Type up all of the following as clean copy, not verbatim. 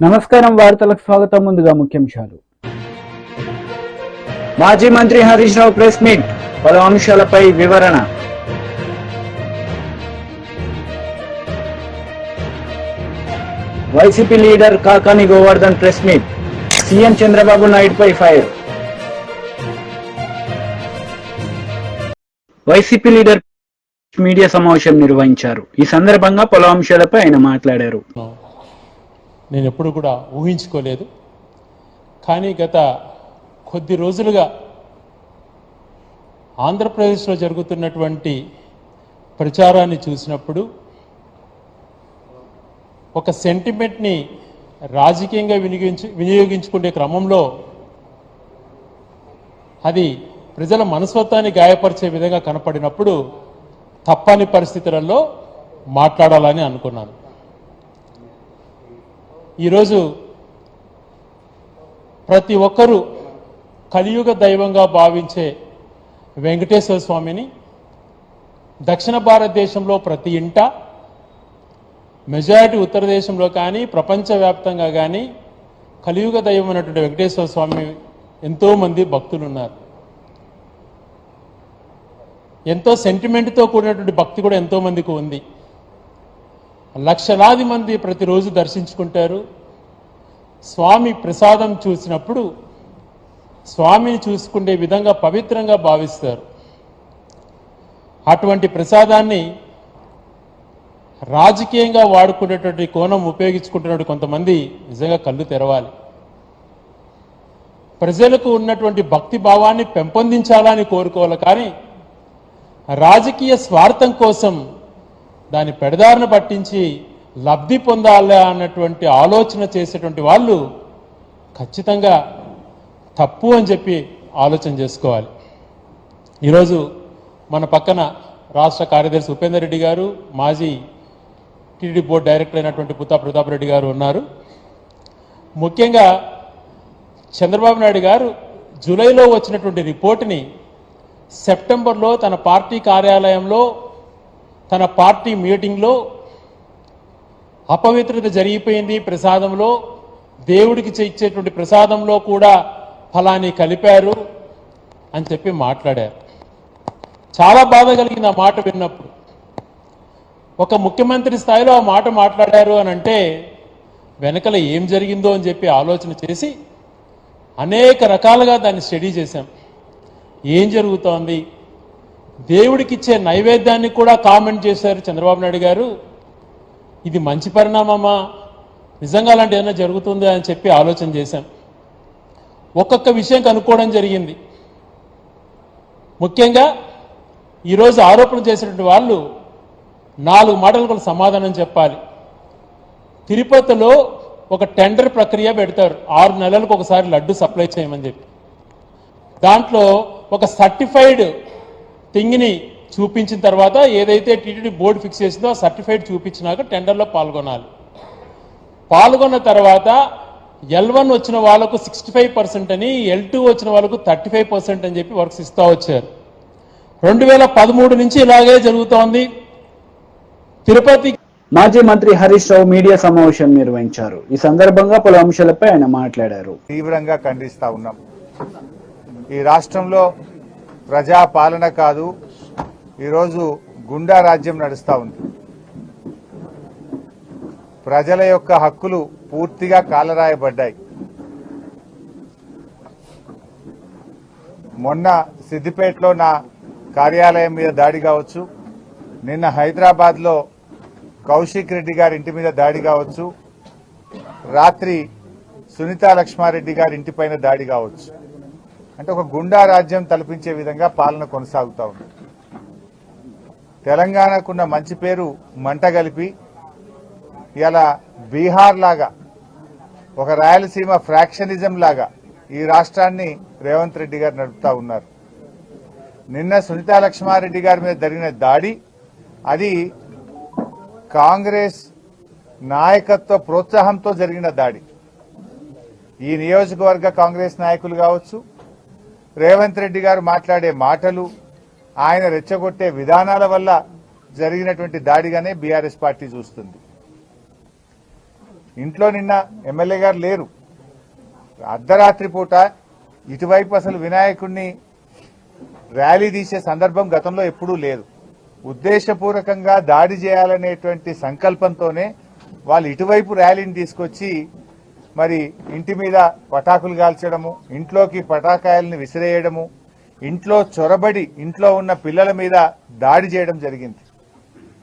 నమస్కారం వార్తలకు స్వాగతం. ముందుగా ముఖ్యాంశాలు. మాజీ మంత్రి హరీష్ రావు ప్రెస్ మీట్, పలు అంశాలపై వివరణ. YCP leader Kakani Govardhan press meet, CM Chandrababu నాయుడుపై ఫైర్. వైసీపీ లీడర్ మీడియా సమావేశం నిర్వహించారు. ఈ సందర్భంగా పలు అంశాలపై ఆయన మాట్లాడారు. నేను ఎప్పుడు కూడా ఊహించుకోలేదు. కానీ గత కొద్ది రోజులుగా ఆంధ్రప్రదేశ్లో జరుగుతున్నటువంటి ప్రచారాన్ని చూసినప్పుడు ఒక సెంటిమెంట్ని రాజకీయంగా వినియోగించుకునే క్రమంలో అది ప్రజల మనస్తత్వాన్ని గాయపరిచే విధంగా కనపడినప్పుడు తప్పని పరిస్థితులలో మాట్లాడాలని అనుకున్నాను. ఈరోజు ప్రతి ఒక్కరూ కలియుగ దైవంగా భావించే వెంకటేశ్వర స్వామిని దక్షిణ భారతదేశంలో ప్రతి ఇంట, మెజారిటీ ఉత్తర దేశంలో కానీ ప్రపంచవ్యాప్తంగా కానీ కలియుగ దైవం అయినటువంటి వెంకటేశ్వర స్వామి ఎంతోమంది భక్తులు ఉన్నారు. ఎంతో సెంటిమెంట్తో కూడినటువంటి భక్తి కూడా ఎంతోమందికి ఉంది. లక్షలాది మంది ప్రతిరోజు దర్శించుకుంటారు. స్వామి ప్రసాదం చూసినప్పుడు స్వామిని చూసుకునే విధంగా పవిత్రంగా భావిస్తారు. అటువంటి ప్రసాదాన్ని రాజకీయంగా వాడుకునేటువంటి కోణం ఉపయోగించుకుంటున్నటువంటి కొంతమంది నిజంగా కళ్ళు తెరవాలి. ప్రజలకు ఉన్నటువంటి భక్తి భావాన్ని పెంపొందించాలని కోరుకోవాలి. కానీ రాజకీయ స్వార్థం కోసం దాన్ని పెడదారిన పట్టించి లబ్ధి పొందాలి అన్నటువంటి ఆలోచన చేసేటువంటి వాళ్ళు ఖచ్చితంగా తప్పు అని చెప్పి ఆలోచన చేసుకోవాలి. ఈరోజు మన పక్కన రాష్ట్ర కార్యదర్శి ఉపేందర్ రెడ్డి గారు, మాజీ టీటీడీ బోర్డు డైరెక్టర్ అయినటువంటి పుత్తా ప్రతాప్ రెడ్డి గారు ఉన్నారు. ముఖ్యంగా చంద్రబాబు నాయుడు గారు జూలైలో వచ్చినటువంటి రిపోర్టుని సెప్టెంబర్లో తన పార్టీ కార్యాలయంలో, తన పార్టీ మీటింగ్లో అపవిత్రత జరిగిపోయింది, ప్రసాదంలో దేవుడికి ఇచ్చేటువంటి ప్రసాదంలో కూడా ఫలాని కలిపారు అని చెప్పి మాట్లాడారు. చాలా బాధ కలిగింది ఆ మాట విన్నప్పుడు. ఒక ముఖ్యమంత్రి స్థాయిలో ఆ మాట మాట్లాడారు అని అంటే వెనకల ఏం జరిగిందో అని చెప్పి ఆలోచన చేసి అనేక రకాలుగా దాన్ని స్టడీ చేశాం. ఏం జరుగుతోంది, దేవుడికి ఇచ్చే నైవేద్యాన్ని కూడా కామెంట్ చేశారు చంద్రబాబు నాయుడు గారు. ఇది మంచి పరిణామమా, నిజంగా అలాంటి ఏదైనా జరుగుతుందా అని చెప్పి ఆలోచన చేశాం. ఒక్కొక్క విషయం కనుక్కోవడం జరిగింది. ముఖ్యంగా ఈరోజు ఆరోపణ చేసినటువంటి వాళ్ళు 4 మాటలకు సమాధానం చెప్పాలి. తిరుపతిలో ఒక టెండర్ ప్రక్రియ పెడతారు, 6 నెలలకు ఒకసారి లడ్డు సప్లై చేయమని చెప్పి. దాంట్లో ఒక సర్టిఫైడ్ థింగ్ని చూపించిన తర్వాత ఏదైతే టీటీడీ బోర్డు ఫిక్స్ చేసిందో ఆ సర్టిఫైడ్ చూపించినాక టెండర్లో పాల్గొనాలి. పాల్గొన్న తర్వాత L1 వచ్చిన వాళ్ళకు 65% అని, L2 వచ్చిన వాళ్ళకు 35% అని చెప్పి వర్క్స్ ఇస్తూ వచ్చారు. 2013 నుంచి ఇలాగే జరుగుతోంది. తిరుపతి మాజీ మంత్రి హరీష్ రావు మీడియా సమావేశం నిర్వహించారు. ఈ సందర్భంగా పలు అంశాలపై ఆయన మాట్లాడారు. తీవ్రంగా ఖండిస్తా ఉన్నాం. ఈ రాష్ట్రంలో ప్రజా పాలన కాదు, ఈరోజు గుండా రాజ్యం నడుస్తూ ఉంది. ప్రజల యొక్క హక్కులు పూర్తిగా కాలరాయబడ్డాయి. మొన్న సిద్దిపేటలో నా కార్యాలయం మీద దాడి కావచ్చు, నిన్న హైదరాబాద్లో కౌశిక్ రెడ్డి గారి ఇంటి మీద దాడి కావచ్చు, రాత్రి సునీతా లక్ష్మారెడ్డి గారి ఇంటిపైన దాడి కావచ్చు. అంటే ఒక గుండా రాజ్యం తలపించే విధంగా పాలన కొనసాగుతూ ఉంది. తెలంగాణకున్న మంచి పేరు మంటగలిపి ఇలా బీహార్ లాగా, ఒక రాయలసీమ ఫ్రాక్షనిజం లాగా ఈ రాష్ట్రాన్ని రేవంత్ రెడ్డి గారు నడుపుతా ఉన్నారు. నిన్న సునీతా లక్ష్మారెడ్డి గారి మీద జరిగిన దాడి అది కాంగ్రెస్ నాయకత్వ ప్రోత్సాహంతో జరిగిన దాడి. ఈ నియోజకవర్గ కాంగ్రెస్ నాయకులు కావచ్చు, రేవంత్ రెడ్డి గారు మాట్లాడే మాటలు, ఆయన రెచ్చగొట్టే విధానాల వల్ల జరిగినటువంటి దాడిగానే బీఆర్ఎస్ పార్టీ చూస్తుంది. ఇంట్లో నిన్న ఎమ్మెల్యే గారు లేరు. అర్ధరాత్రి పూట ఇటువైపు అసలు వినాయకుడిని ర్యాలీ తీసే సందర్భం గతంలో ఎప్పుడూ లేదు. ఉద్దేశపూర్వకంగా దాడి చేయాలనేటువంటి సంకల్పంతోనే వాళ్ళు ఇటువైపు ర్యాలీని తీసుకొచ్చి మరి ఇంటి మీద పటాకులు కాల్చడము, ఇంట్లోకి పటాకాయల్ని విసిరేయడము, ఇంట్లో చొరబడి ఇంట్లో ఉన్న పిల్లల మీద దాడి చేయడం జరిగింది.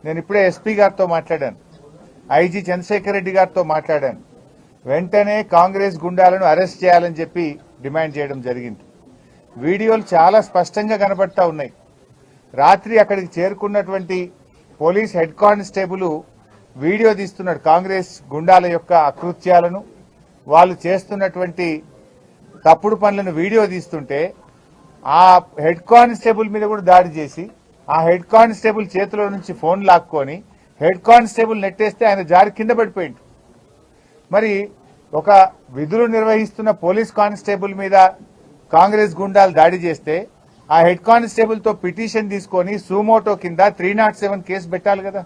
నేను ఇప్పుడే ఎస్పీ గారితో మాట్లాడాను, ఐజీ చంద్రశేఖర్ రెడ్డి గారితో మాట్లాడాను. వెంటనే కాంగ్రెస్ గుండాలను అరెస్ట్ చేయాలని చెప్పి డిమాండ్ చేయడం జరిగింది. వీడియోలు చాలా స్పష్టంగా కనబడతా ఉన్నాయి. రాత్రి అక్కడికి చేరుకున్నటువంటి పోలీస్ హెడ్ కానిస్టేబుల్ వీడియో తీస్తున్నాడు కాంగ్రెస్ గుండాల యొక్క అకృత్యాలను, వాళ్ళు చేస్తున్నటువంటి తప్పుడు పనులను వీడియో తీస్తుంటే ఆ హెడ్ కానిస్టేబుల్ మీద కూడా దాడి చేసి ఆ హెడ్ కానిస్టేబుల్ చేతిలో నుంచి ఫోన్ లాక్కొని హెడ్ కానిస్టేబుల్ నెట్టేస్తే ఆయన జారి కింద పడిపోయింది. మరి ఒక విధులు నిర్వహిస్తున్న పోలీస్ కానిస్టేబుల్ మీద కాంగ్రెస్ గుండాలు దాడి చేస్తే ఆ హెడ్ కానిస్టేబుల్ తో పిటిషన్ తీసుకొని సూమోటో కింద 307 కేసు పెట్టాలి కదా.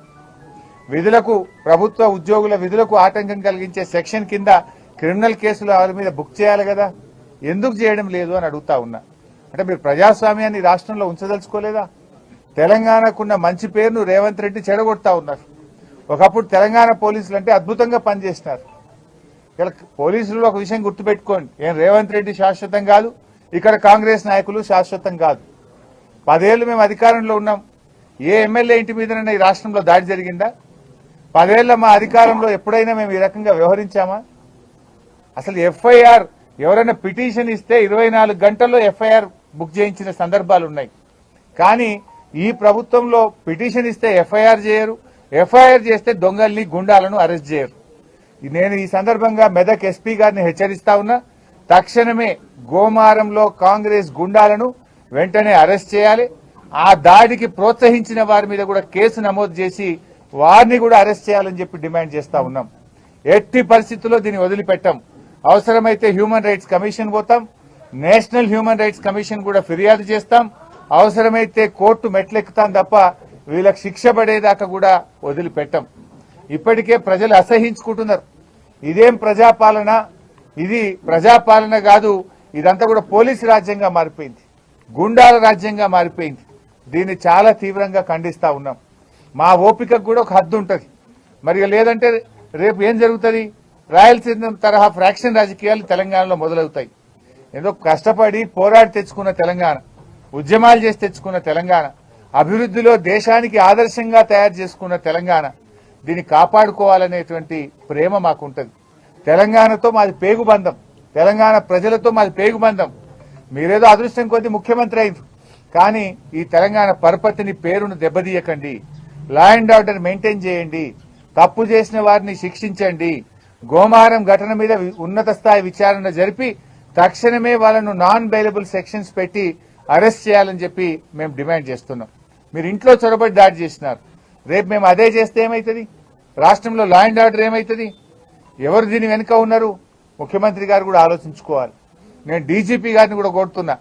విధులకు, ప్రభుత్వ ఉద్యోగుల విధులకు ఆటంకం కలిగించే సెక్షన్ కింద క్రిమినల్ కేసులు వారి మీద బుక్ చేయాలి కదా. ఎందుకు చేయడం లేదు అని అడుగుతా ఉన్నా. అంటే మీరు ప్రజాస్వామ్యాన్ని రాష్ట్రంలో ఉంచదలుచుకోలేదా? తెలంగాణకున్న మంచి పేరును రేవంత్ రెడ్డి చెడగొడతా ఉన్నారు. ఒకప్పుడు తెలంగాణ పోలీసులు అంటే అద్భుతంగా పనిచేసినారు. ఇలా పోలీసులు ఒక విషయం గుర్తుపెట్టుకోండి, ఏం రేవంత్ రెడ్డి శాశ్వతం కాదు, ఇక్కడ కాంగ్రెస్ నాయకులు శాశ్వతం కాదు. 10 ఏళ్లు మేము అధికారంలో ఉన్నాం. ఏ ఎమ్మెల్యే ఇంటి మీదనైనా ఈ రాష్ట్రంలో దాడి జరిగిందా? 10 ఏళ్ల మా అధికారంలో ఎప్పుడైనా మేము ఈ రకంగా వ్యవహరించామా? అసలు ఎఫ్ఐఆర్ ఎవరైనా పిటిషన్ ఇస్తే 24 గంటల్లో ఎఫ్ఐఆర్ బుక్ చేయించిన సందర్భాలు ఉన్నాయి. కానీ ఈ ప్రభుత్వంలో పిటిషన్ ఇస్తే ఎఫ్ఐఆర్ చేయరు, ఎఫ్ఐఆర్ చేస్తే దొంగల్ని, గుండాలను అరెస్ట్ చేయరు. నేను ఈ సందర్భంగా మెదక్ ఎస్పీ గారిని హెచ్చరిస్తా ఉన్నా, తక్షణమే గోమారంలో కాంగ్రెస్ గుండాలను వెంటనే అరెస్ట్ చేయాలి. ఆ దాడికి ప్రోత్సహించిన వారి మీద కూడా కేసు నమోదు చేసి వారిని కూడా అరెస్ట్ చేయాలని చెప్పి డిమాండ్ చేస్తా ఉన్నాం. ఎట్టి పరిస్థితుల్లో దీన్ని వదిలిపెట్టాం. అవసరమైతే హ్యూమన్ రైట్స్ కమిషన్ పోతాం, నేషనల్ హ్యూమన్ రైట్స్ కమిషన్ కూడా ఫిర్యాదు చేస్తాం, అవసరమైతే కోర్టు మెట్లెక్కుతాం తప్ప వీళ్ళకి శిక్ష పడేదాకా కూడా వదిలిపెట్టాం. ఇప్పటికే ప్రజలు అసహించుకుంటున్నారు. ఇదేం ప్రజాపాలన? ఇది ప్రజాపాలన కాదు, ఇదంతా కూడా పోలీసు రాజ్యంగా మారిపోయింది, గుండాల రాజ్యంగా మారిపోయింది. దీన్ని చాలా తీవ్రంగా ఖండిస్తా ఉన్నాం. మా ఓపికకు కూడా ఒక హద్దు ఉంటుంది. మరి లేదంటే రేపు ఏం జరుగుతుంది? రాయలసీమ తరహా ఫ్రాక్షన్ రాజకీయాలు తెలంగాణలో మొదలవుతాయి. ఏదో కష్టపడి పోరాడి తెచ్చుకున్న తెలంగాణ, ఉద్యమాలు చేసి తెచ్చుకున్న తెలంగాణ, అభివృద్ధిలో దేశానికి ఆదర్శంగా తయారు చేసుకున్న తెలంగాణ, దీన్ని కాపాడుకోవాలనేటువంటి ప్రేమ మాకుంటది. తెలంగాణతో మాది పేగుబంధం, తెలంగాణ ప్రజలతో మాది పేగుబంధం. మీరేదో అదృష్టం కొద్ది ముఖ్యమంత్రి అయింది, కానీ ఈ తెలంగాణ పరపతిని, పేరును దెబ్బతీయకండి. లా అండ్ ఆర్డర్ మెయింటైన్ చేయండి, తప్పు చేసిన వారిని శిక్షించండి. గోమారం ఘటన మీద ఉన్నత స్థాయి విచారణ జరిపి తక్షణమే వాళ్ళను నాన్ బెయిలబుల్ సెక్షన్స్ పెట్టి అరెస్ట్ చేయాలని చెప్పి మేము డిమాండ్ చేస్తున్నాం. మీరు ఇంట్లో చొరబడి దాడి చేసినారు, రేపు మేము అదే చేస్తే ఏమవుతుంది? రాష్ట్రంలో లా అండ్ ఆర్డర్ ఏమవుతుంది? ఎవరు దీని వెనుక ఉన్నారు? ముఖ్యమంత్రి గారు కూడా ఆలోచించుకోవాలి. నేను డీజీపీ గారిని కూడా కోరుతున్నా,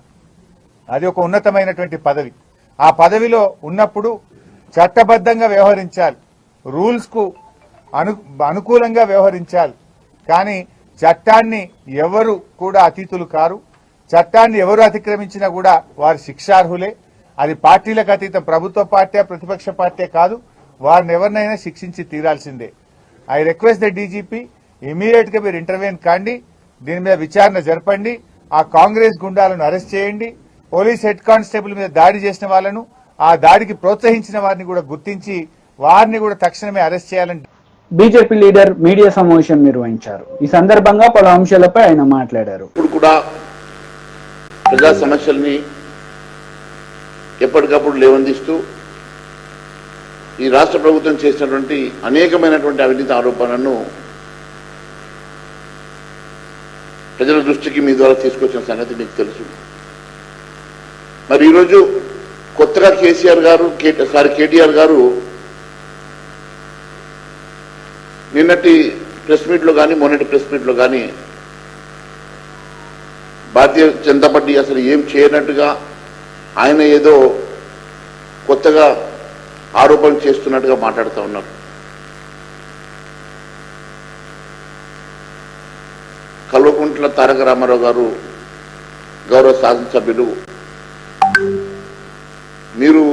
అది ఒక ఉన్నతమైనటువంటి పదవి. ఆ పదవిలో ఉన్నప్పుడు చట్టబద్ధంగా వ్యవహరించాలి, రూల్స్ కు అనుకూలంగా వ్యవహరించాలి. కానీ చట్టాన్ని ఎవరు కూడా అతీతులు కారు. చట్టాన్ని ఎవరు అతిక్రమించినా కూడా వారు శిక్షార్హులే. అది పార్టీలకు అతీతం, ప్రభుత్వ పార్టీ ప్రతిపక్ష పార్టీ కాదు, వారిని ఎవరినైనా శిక్షించి తీరాల్సిందే. I request the DGP, immediate గా మీరు ఇంటర్వ్యూన్ కాండి, దీని మీద విచారణ జరపండి, ఆ కాంగ్రెస్ గుండాలను అరెస్ట్ చేయండి. పోలీస్ హెడ్ కానిస్టేబుల్ మీద దాడి చేసిన వాళ్లను, ఆ దాడికి ప్రోత్సహించిన వారిని కూడా గుర్తించి వారిని కూడా తక్షణమే అరెస్ట్ చేయాలని బీజేపీ లీడర్ మీడియా సమావేశం నిర్వహించారు. ఈ సందర్భంగా పలు అంశాలపై ఆయన మాట్లాడారు. ఇప్పుడు కూడా ప్రజా సమస్యల్ని ఎప్పటికప్పుడు లేవనెత్తిస్తూ ఈ రాష్ట్ర ప్రభుత్వం చేసినటువంటి అనేకమైనటువంటి అవినీతి ఆరోపణలను ప్రజల దృష్టికి మీ ద్వారా తీసుకొచ్చిన సంగతి మీకు తెలుసు. మరి ఈరోజు కొత్తగా కేటీఆర్ గారు నిన్నటి ప్రెస్ మీట్లో కానీ మొన్నటి ప్రెస్ మీట్లో కానీ భారతీయ జనతా పార్టీ అసలు ఏం చేయనట్టుగా ఆయన ఏదో కొత్తగా ఆరోపణలు చేస్తున్నట్టుగా మాట్లాడుతూ ఉన్నారు. కల్వకుంట్ల తారక రామారావు గారు గౌరవ శాసనసభ్యులు, మీరు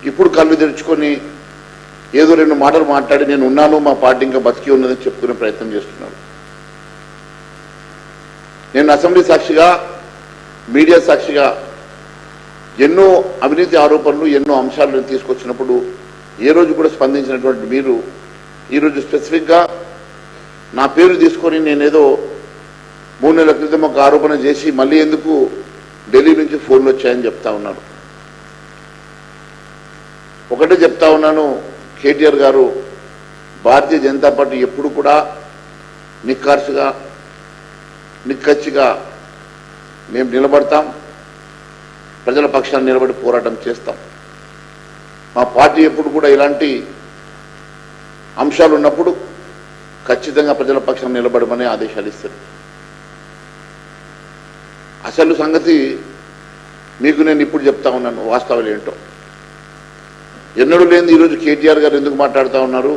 ఇప్పుడు కళ్ళు తెరుచుకొని ఏదో 2 మాటలు మాట్లాడి నేను ఉన్నాను, మా పార్టీ ఇంకా బతికి ఉన్నదని చెప్పుకునే ప్రయత్నం చేస్తున్నారు. నేను అసెంబ్లీ సాక్షిగా, మీడియా సాక్షిగా ఎన్నో అవినీతి ఆరోపణలు, ఎన్నో అంశాలను తీసుకొచ్చినప్పుడు ఏ రోజు కూడా స్పందించినటువంటి మీరు ఈరోజు స్పెసిఫిక్గా నా పేరు తీసుకొని నేనేదో 3 నెలల క్రితం ఒక ఆరోపణ చేసి మళ్ళీ ఎందుకు ఢిల్లీ నుంచి ఫోన్లు వచ్చాయని చెప్తా ఉన్నారు. ఒకటే చెప్తా ఉన్నాను, కేటీఆర్ గారు, భారతీయ జనతా పార్టీ ఎప్పుడు కూడా నిక్కచ్చిగా మేము నిలబడతాం, ప్రజల పక్షాన్ని నిలబడి పోరాటం చేస్తాం. మా పార్టీ ఎప్పుడు కూడా ఇలాంటి అంశాలు ఉన్నప్పుడు ఖచ్చితంగా ప్రజల పక్షాన్ని నిలబడమని ఆదేశాలు ఇస్తారు. అసలు సంగతి మీకు నేను ఇప్పుడు చెప్తా ఉన్నాను, వాస్తవాలు ఏంటో. ఎన్నడూ లేని ఈరోజు కేటీఆర్ గారు ఎందుకు మాట్లాడుతూ ఉన్నారు,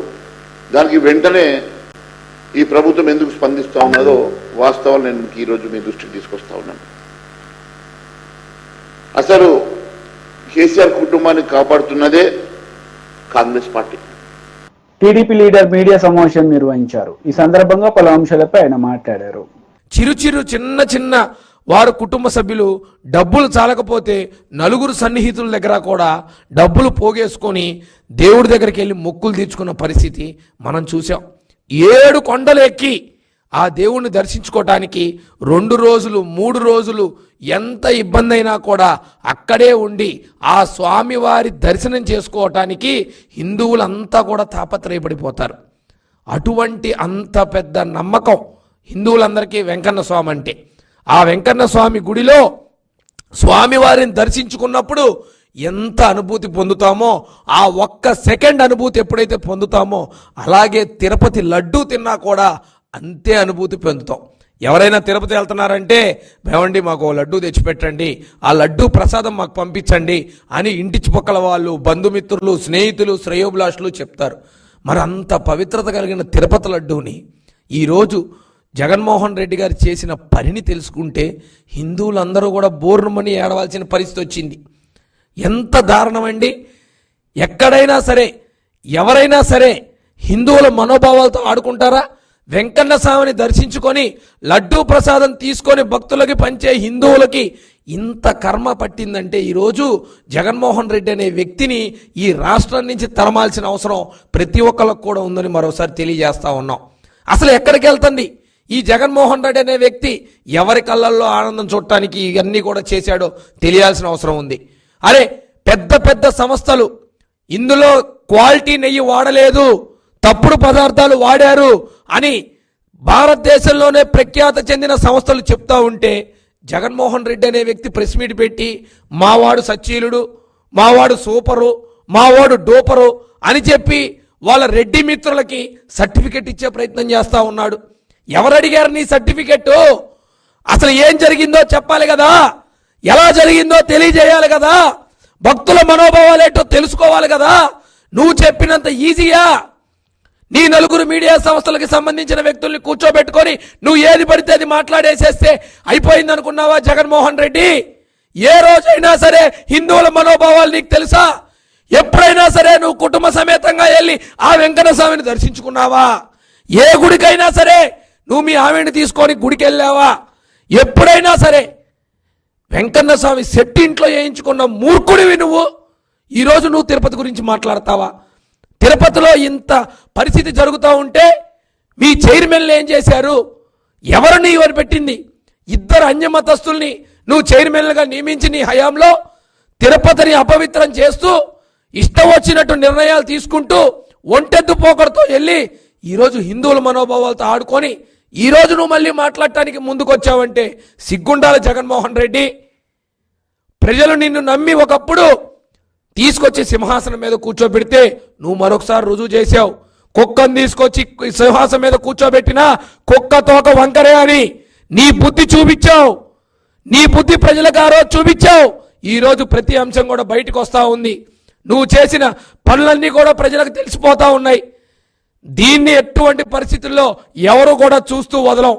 దానికి వెంటనే ఈ ప్రభుత్వం ఎందుకు స్పందిస్తూ ఉన్నదో వాస్తవాలు నేను ఈరోజు మీ దృష్టికి తీసుకొస్తా ఉన్నాను. అసలు కేసీఆర్ కుటుంబాన్ని కాపాడుతున్నదే Congress party. TDP leader media సమావేశం నిర్వహించారు. ఈ సందర్భంగా పలు అంశాలపై ఆయన మాట్లాడారు. చిన్న వారు కుటుంబ సభ్యులు డబ్బులు చాలకపోతే నలుగురు సన్నిహితుల దగ్గర కూడా డబ్బులు పోగేసుకొని దేవుడి దగ్గరికి వెళ్ళి మొక్కులు తీర్చుకున్న పరిస్థితి మనం చూసాం. 7 కొండలు ఎక్కి ఆ దేవుణ్ణి దర్శించుకోవటానికి 2 రోజులు 3 రోజులు ఎంత ఇబ్బంది అయినా కూడా అక్కడే ఉండి ఆ స్వామివారి దర్శనం చేసుకోవటానికి హిందువులంతా కూడా తాపత్రయపడిపోతారు. అటువంటి అంత పెద్ద నమ్మకం హిందువులందరికీ వెంకన్న స్వామి అంటే. ఆ వెంకన్న స్వామి గుడిలో స్వామివారిని దర్శించుకున్నప్పుడు ఎంత అనుభూతి పొందుతామో, ఆ ఒక్క సెకండ్ అనుభూతి ఎప్పుడైతే పొందుతామో అలాగే తిరుపతి లడ్డూ తిన్నా కూడా అంతే అనుభూతి పొందుతాం. ఎవరైనా తిరుపతి వెళ్తున్నారంటే మేమండి మాకు ఓ లడ్డూ తెచ్చిపెట్టండి, ఆ లడ్డూ ప్రసాదం మాకు పంపించండి అని ఇంటి చుపక్కల వాళ్ళు, బంధుమిత్రులు, స్నేహితులు, శ్రేయోభిలాషులు చెప్తారు. మరి అంత పవిత్రత కలిగిన తిరుపతి లడ్డూని ఈరోజు జగన్మోహన్ రెడ్డి గారు చేసిన పనిని తెలుసుకుంటే హిందువులందరూ కూడా బోర్నుమని ఏడవాల్సిన పరిస్థితి వచ్చింది. ఎంత దారుణమండి. ఎక్కడైనా సరే ఎవరైనా సరే హిందువుల మనోభావాలతో ఆడుకుంటారా? వెంకన్న స్వామిని దర్శించుకొని లడ్డూ ప్రసాదం తీసుకొని భక్తులకి పంచే హిందువులకి ఇంత కర్మ పట్టిందంటే ఈరోజు జగన్మోహన్ రెడ్డి అనే వ్యక్తిని ఈ రాష్ట్రం నుంచి తరమాల్సిన అవసరం ప్రతి ఒక్కరికి కూడా ఉందని మరోసారి తెలియజేస్తా ఉన్నాం. అసలు ఎక్కడికి వెళ్తుంది ఈ జగన్మోహన్ రెడ్డి అనే వ్యక్తి? ఎవరి కళ్ళల్లో ఆనందం చూడటానికి ఇవన్నీ కూడా చేశాడో తెలియాల్సిన అవసరం ఉంది. అరే పెద్ద పెద్ద సంస్థలు ఇందులో క్వాలిటీ నెయ్యి వాడలేదు, తప్పుడు పదార్థాలు వాడారు అని భారతదేశంలోనే ప్రఖ్యాత చెందిన సంస్థలు చెప్తా ఉంటే జగన్మోహన్ రెడ్డి అనే వ్యక్తి ప్రెస్ మీట్ పెట్టి మావాడు సచ్చీలుడు, మావాడు సూపరు, మావాడు డోపరు అని చెప్పి వాళ్ళ రెడ్డి మిత్రులకి సర్టిఫికెట్ ఇచ్చే ప్రయత్నం చేస్తా ఉన్నాడు. ఎవరు అడిగారు నీ సర్టిఫికెట్? అసలు ఏం జరిగిందో చెప్పాలి కదా, ఎలా జరిగిందో తెలియజేయాలి కదా, భక్తుల మనోభావాలు ఏంటో తెలుసుకోవాలి కదా. నువ్వు చెప్పినంత ఈజీయా నీ 4 మీడియా సంస్థలకు సంబంధించిన వ్యక్తుల్ని కూర్చోబెట్టుకొని నువ్వు ఏది పడితే అది మాట్లాడేసేస్తే అయిపోయింది అనుకున్నావా జగన్మోహన్ రెడ్డి? ఏ రోజైనా సరే హిందువుల మనోభావాలు నీకు తెలుసా? ఎప్పుడైనా సరే నువ్వు కుటుంబ సమేతంగా వెళ్ళి ఆ వెంకన్న స్వామిని దర్శించుకున్నావా? ఏ గుడికైనా సరే నువ్వు మీ ఆవిడని తీసుకొని గుడికి వెళ్ళావా? ఎప్పుడైనా సరే వెంకన్న స్వామి సెట్టింట్లో వేయించుకున్న మూర్ఖుడివి నువ్వు. ఈరోజు నువ్వు తిరుపతి గురించి మాట్లాడతావా? తిరుపతిలో ఇంత పరిస్థితి జరుగుతూ ఉంటే మీ చైర్మన్లు ఏం చేశారు? ఎవరు నీవని పెట్టింది? 2 అన్యమతస్తుల్ని నువ్వు చైర్మన్లుగా నియమించి నీ హయాంలో తిరుపతిని అపవిత్రం చేస్తూ ఇష్టం వచ్చినట్టు నిర్ణయాలు తీసుకుంటూ ఒంటెద్దు పోకడతో వెళ్ళి ఈరోజు హిందువుల మనోభావాలతో ఆడుకొని ఈరోజు నువ్వు మళ్ళీ మాట్లాడటానికి ముందుకొచ్చావంటే సిగ్గుండాలి జగన్మోహన్ రెడ్డి. ప్రజలు నిన్ను నమ్మి ఒకప్పుడు తీసుకొచ్చి సింహాసనం మీద కూర్చోబెడితే నువ్వు మరొకసారి రుజువు చేశావు. కుక్కను తీసుకొచ్చి సింహాసనం మీద కూర్చోబెట్టినా కుక్క తోక వంకరే అని నీ బుద్ధి చూపించావు. నీ బుద్ధి ప్రజలకు ఆ రోజు చూపించావు. ఈరోజు ప్రతి అంశం కూడా బయటకు వస్తూ ఉంది. నువ్వు చేసిన పనులన్నీ కూడా ప్రజలకు తెలిసిపోతా ఉన్నాయి. దీన్ని ఎటువంటి పరిస్థితుల్లో ఎవరు కూడా చూస్తూ వదలం.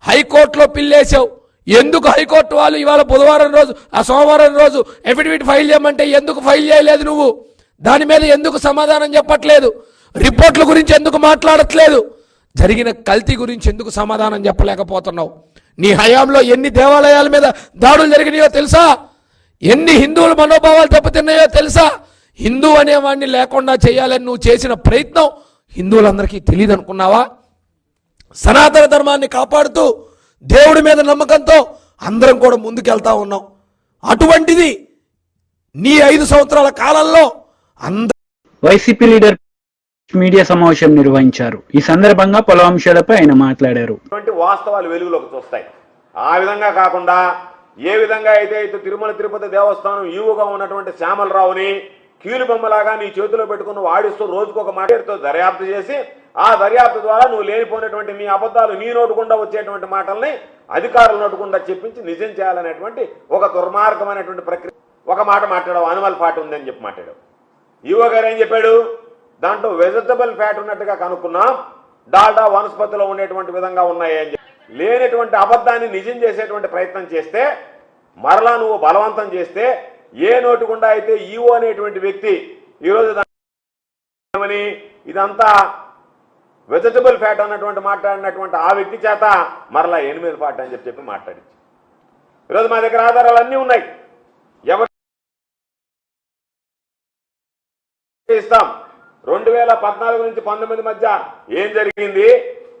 హైకోర్టులో పిల్లేసావు. ఎందుకు హైకోర్టు వాళ్ళు ఇవాళ బుధవారం రోజు ఆ సోమవారం రోజు ఎఫిడవిట్ ఫైల్ చేయమంటే ఎందుకు ఫైల్ చేయలేదు? నువ్వు దాని మీద ఎందుకు సమాధానం చెప్పట్లేదు? రిపోర్ట్ల గురించి ఎందుకు మాట్లాడట్లేదు? జరిగిన కల్తీ గురించి ఎందుకు సమాధానం చెప్పలేకపోతున్నావు? నీ హయాంలో ఎన్ని దేవాలయాల మీద దాడులు జరిగినాయో తెలుసా? ఎన్ని హిందువుల మనోభావాలు దెబ్బతిన్నాయో తెలుసా? హిందూ అనేవాడిని లేకుండా చేయాలని నువ్వు చేసిన ప్రయత్నం హిందువులందరికీ తెలియదు అనుకున్నావా? సనాతన ధర్మాన్ని కాపాడుతూ దేవుడి మీద నమ్మకంతో అందరం కూడా ముందుకెళ్తా ఉన్నాం. అటువంటిది నీ 5 సంవత్సరాల కాలంలో వైసీపీ లీడర్ మీడియా సమావేశం నిర్వహించారు. ఈ సందర్భంగా పలు అంశాలపై ఆయన మాట్లాడారు. వాస్తవాలు వెలుగులోకి చూస్తాయి. ఆ విధంగా కాకుండా ఏ విధంగా అయితే తిరుమల తిరుపతి దేవస్థానం ఈవుగా ఉన్నటువంటి శ్యామలరావుని కీలుబొమ్మలాగా నీ చేతిలో పెట్టుకుని వాడిస్తూ రోజుకొక మాటతో దర్యాప్తు చేసి ఆ దర్యాప్తు ద్వారా నువ్వు లేనిపోయినటువంటి నీ అబద్ధాలు నీ నోటుకుండా వచ్చేటువంటి మాటల్ని అధికారుల నోటుకుండా చెప్పించి నిజం చేయాలనేటువంటి ఒక దుర్మార్గమైనటువంటి ప్రక్రియ. ఒక మాట మాట్లాడావు, అనిమల్ ఫ్యాట్ ఉందని చెప్పి మాట్లాడావు. ఈవో గారు ఏం చెప్పాడు? దాంట్లో వెజిటబుల్ ఫ్యాట్ ఉన్నట్టుగా కనుక్కున్నాం, డాల్డా వనస్పతిలో ఉండేటువంటి విధంగా ఉన్నాయి అని చెప్పి లేనటువంటి అబద్ధాన్ని నిజం చేసేటువంటి ప్రయత్నం చేస్తే, మరలా నువ్వు బలవంతం చేస్తే, ఏ నోటుకుండా అయితే ఈవో అనేటువంటి వ్యక్తి ఈరోజు ఇదంతా వెజిటబుల్ ఫ్యాట్ అన్నటువంటి మాట్లాడినటువంటి ఆ వ్యక్తి చేత మరలా ఎనిమిది ఫ్యాట్ అని చెప్పి మాట్లాడించి ఈరోజు మా దగ్గర ఆధారాలు అన్నీ ఉన్నాయి. ఎవరు ఇస్తాం? 2014 నుంచి 19 మధ్య ఏం జరిగింది,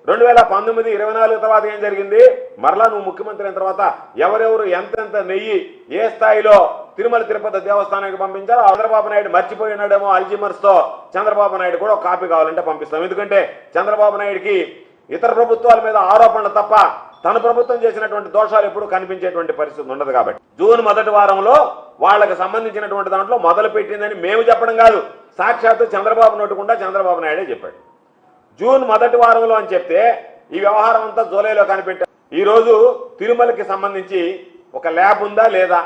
2019, 24 తర్వాత ఏం జరిగింది, మరలా నువ్వు ముఖ్యమంత్రి అయిన తర్వాత ఎవరెవరు ఎంతెంత నెయ్యి ఏ స్థాయిలో తిరుమల తిరుపతి దేవస్థానానికి పంపించారో చంద్రబాబు నాయుడు మర్చిపోయినాడేమో అల్జిమర్స్ తో. చంద్రబాబు నాయుడు కూడా ఒక కాపీ కావాలంటే పంపిస్తాం. ఎందుకంటే చంద్రబాబు నాయుడికి ఇతర ప్రభుత్వాల మీద ఆరోపణలు తప్ప తన ప్రభుత్వం చేసినటువంటి దోషాలు ఎప్పుడు కనిపించేటువంటి పరిస్థితి ఉండదు. కాబట్టి జూన్ మొదటి వారంలో వాళ్ళకి సంబంధించినటువంటి దాంట్లో మొదలు పెట్టిందని మేము చెప్పడం కాదు, సాక్షాత్తు చంద్రబాబు నోటుకుండా చంద్రబాబు నాయుడే చెప్పాడు. జూన్ మొదటి వారంలో అని చెప్తే ఈ వ్యవహారం అంతా జూలైలో కనిపెట్టారు. ఈరోజు తిరుమలకి సంబంధించి ఒక ల్యాబ్ ఉందా లేదా,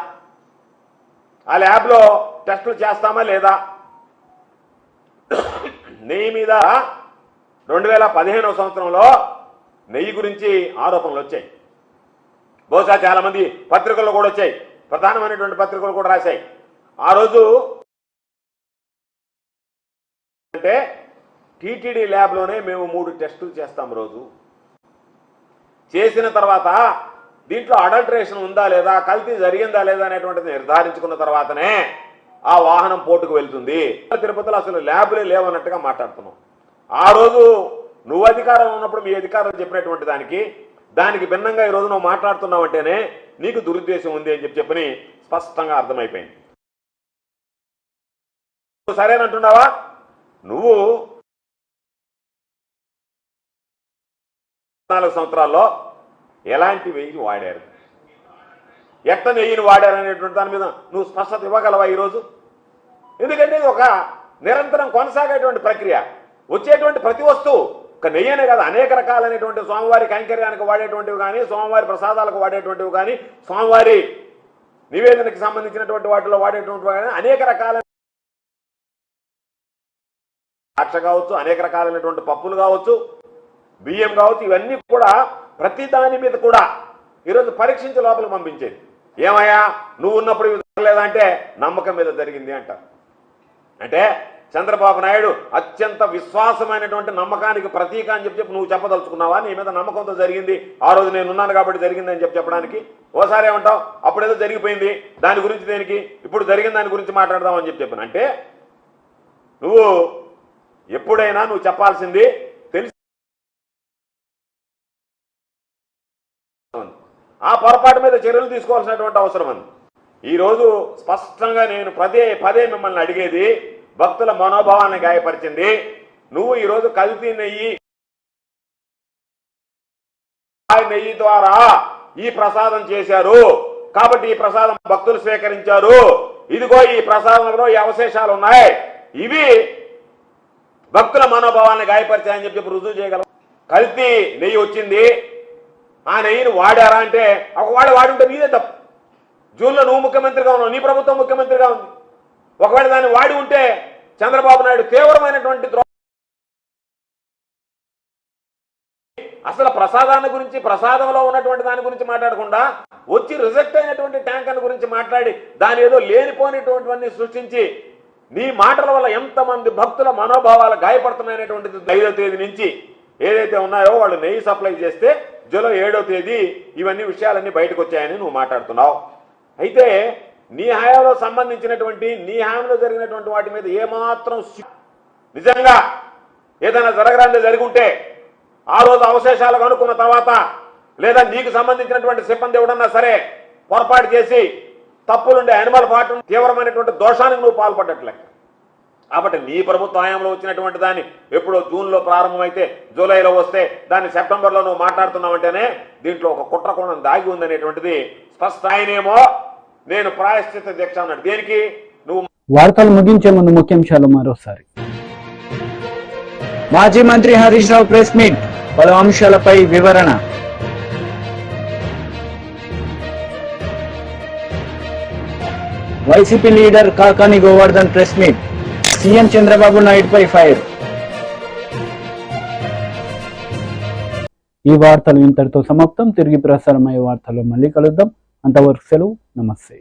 ఆ ల్యాబ్లో టెస్టులు చేస్తామా లేదా, నెయ్యి మీద 2015వ సంవత్సరంలో నెయ్యి గురించి ఆరోపణలు వచ్చాయి. బహుశా చాలా మంది పత్రికల్లో కూడా వచ్చాయి, ప్రధానమైనటువంటి పత్రికలు కూడా రాశాయి. ఆ రోజు అంటే టీటీడీ ల్యాబ్లోనే మేము 3 టెస్టులు చేస్తాం రోజు. చేసిన తర్వాత దీంట్లో అడల్టరేషన్ ఉందా లేదా, కల్తీ జరిగిందా లేదా అనేటువంటిది నిర్ధారించుకున్న తర్వాతనే ఆ వాహనం పోర్టుకు వెళ్తుంది. తిరుపతిలో అసలు ల్యాబ్లే లేవన్నట్టుగా మాట్లాడుతున్నాం. ఆ రోజు నువ్వు అధికారంలో ఉన్నప్పుడు మీ అధికారులు చెప్పినటువంటి దానికి భిన్నంగా ఈరోజు నువ్వు మాట్లాడుతున్నావంటేనే నీకు దురుద్దేశం ఉంది అని చెప్పని స్పష్టంగా అర్థమైపోయింది. సరేనంటున్నావా? నువ్వు 4 సంవత్సరాల్లో ఎలాంటి వెయ్యి వాడారు, ఎట్ట నెయ్యిని వాడారు అనేటువంటి దాని మీద నువ్వు స్పష్టత ఇవ్వగలవా ఈరోజు? ఎందుకంటే ఇది ఒక నిరంతరం కొనసాగేటువంటి ప్రక్రియ. వచ్చేటువంటి ప్రతి వస్తువు ఒక నెయ్యనే కాదు, అనేక రకాలైనటువంటి స్వామివారి కైంకర్యానికి వాడేటువంటివి కానీ, స్వామివారి ప్రసాదాలకు వాడేటువంటివి కానీ, స్వామివారి నివేదనకి సంబంధించినటువంటి వాటిలో వాడేటువంటివి కానీ, అనేక రకాల ద్రాక్ష కావచ్చు, అనేక రకాలైనటువంటి పప్పులు కావచ్చు, బియ్యం కావచ్చు, ఇవన్నీ కూడా ప్రతి దాని మీద కూడా ఈరోజు పరీక్షించి లోపలికి పంపించేది. ఏమయ్యా నువ్వు ఉన్నప్పుడు లేదంటే నమ్మకం మీద జరిగింది అంటారు. అంటే చంద్రబాబు నాయుడు అత్యంత విశ్వాసమైనటువంటి నమ్మకానికి ప్రతీక అని చెప్పి నువ్వు చెప్పదలుచుకున్నావా? నీ మీద నమ్మకంతో జరిగింది, ఆ రోజు నేను ఉన్నాను కాబట్టి జరిగింది అని చెప్పడానికి. ఓసారి ఏమంటావు, అప్పుడేదో జరిగిపోయింది, దాని గురించి దేనికి, ఇప్పుడు జరిగిన దాని గురించి మాట్లాడదామని చెప్పాను. అంటే నువ్వు ఎప్పుడైనా నువ్వు చెప్పాల్సింది తెలిసి ఆ పొరపాటు మీద చర్యలు తీసుకోవాల్సినటువంటి అవసరం ఉంది. ఈరోజు స్పష్టంగా నేను పదే మిమ్మల్ని అడిగేది, భక్తుల మనోభావాన్ని గాయపరిచింది నువ్వు. ఈరోజు కల్తీ నెయ్యి ద్వారా ఈ ప్రసాదం చేశారు కాబట్టి ఈ ప్రసాదం భక్తులు స్వీకరించారు, ఇదిగో ఈ ప్రసాదంలో ఈ అవశేషాలు ఉన్నాయి, ఇవి భక్తుల మనోభావాన్ని గాయపరిచాయని చెప్పి రుజువు చేయగలం. కల్తీ నెయ్యి వచ్చింది, ఆ నెయ్యిని వాడారా అంటే వాడుంటే నీదే తప్పు. జూన్లో నువ్వు ముఖ్యమంత్రిగా ఉన్నావు, నీ ప్రభుత్వం ముఖ్యమంత్రిగా ఉంది. ఒకవేళ దాన్ని వాడి ఉంటే చంద్రబాబు నాయుడు తీవ్రమైనటువంటి అసలు ప్రసాదాన్ని గురించి, ప్రసాదంలో ఉన్నటువంటి దాని గురించి మాట్లాడకుండా వచ్చి రిజెక్ట్ అయినటువంటి ట్యాంకర్ గురించి మాట్లాడి దాని ఏదో లేనిపోయినటువంటివన్నీ సృష్టించి నీ మాటల వల్ల ఎంతమంది భక్తుల మనోభావాలు గాయపడుతున్నాయనేటువంటిది 5వ తేదీ నుంచి ఏదైతే ఉన్నాయో వాళ్ళు నెయ్యి సప్లై చేస్తే జూలై 7వ తేదీ ఇవన్నీ విషయాలన్నీ బయటకు వచ్చాయని నువ్వు మాట్లాడుతున్నావు. అయితే నీ హయాంలో సంబంధించినటువంటి, నీ హయాంలో జరిగినటువంటి వాటి మీద ఏమాత్రం నిజంగా ఏదైనా జరగరాంది జరిగి ఉంటే ఆ రోజు అవశేషాలు కనుక్కున్న తర్వాత, లేదా నీకు సంబంధించినటువంటి సిబ్బంది ఎవడన్నా సరే పొరపాటు చేసి తప్పులుండే యానిమల్ పార్ట్ తీవ్రమైనటువంటి దోషానికి నువ్వు పాల్పడ్డట్లే. కాబట్టి నీ ప్రభుత్వ హయాంలో వచ్చినటువంటి దాన్ని ఎప్పుడో జూన్లో ప్రారంభమైతే జూలైలో వస్తే దాన్ని సెప్టెంబర్లో నువ్వు మాట్లాడుతున్నావంటేనే దీంట్లో ఒక కుట్రకోణం దాగి ఉందనేటువంటిది స్పష్ట. ఆయనేమో నేను ప్రాయశ్చిత్త దీక్ష అన్నాడు. దేనికి? నువ్వు వార్తలు ముగించే ముందు ముఖ్యాంశాలు మరోసారి. మాజీ మంత్రి హరీష్ రావు ప్రెస్ మీట్, పలు అంశాలపై వివరణ. YCP leader Kakani Govardhan press meet, CM Chandrababu నాయుడుపై ఫైర్. ఈ వార్తలు ఇంతటితో సమాప్తం. తిరిగి ప్రసారమయ్యే వార్తల్లో మళ్ళీ కలుద్దాం. అంతవరకు సెలవు. నమస్తే.